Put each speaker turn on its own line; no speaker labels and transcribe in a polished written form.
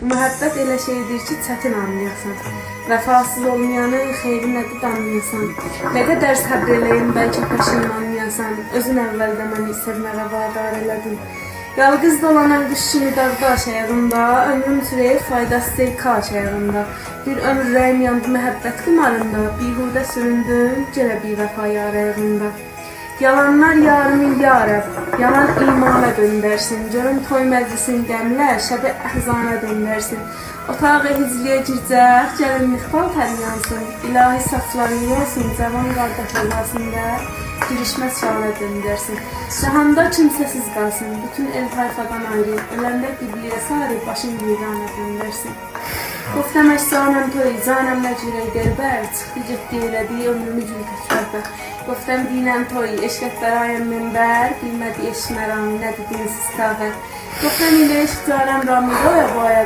Məhəbbət elə şeydir ki, çətin anlayasan. Vəfasız olmayanın xeyri nədir danlayasan. Nə qədər səbr eləyim, bəlkə peşmanlayasan. Özün əvvəldə məni sevməyə vadar elədin. Yalqız dolanan quş kimi dağda aşağında, ömrüm sürəyir faydası deyil kaşağında. Bir ömür rəyim yandı məhəbbət qımarında, bihudə süründüm, gələ bir vəfa yarağında. Yalanlar yarımı yarab, yalan imana döndərsin. Görüm toy məclisin qəmlər, şəbi əhzana döndərsin. Otağı hicliyə gircək, gəlin mixbal təryansın. İlahi safları yolsun, cavan qardaş olasında, girişməz şana döndərsin. Cahanda kimsəsiz qalsın, bütün el tayfadan ayrı, öləndə qibliyə sarı, başın viranə döndərsin. Gفتم اجزانم توی زانم نجوری دلبر çıktı ciddi elədi ömrümü gül təkbər. Gفتم dinəm toy eşqət bərayəm minbər bilmədi eşmərəm nədir dinsiz tavər. Gفتم ilə eşq canəm ramı boya boya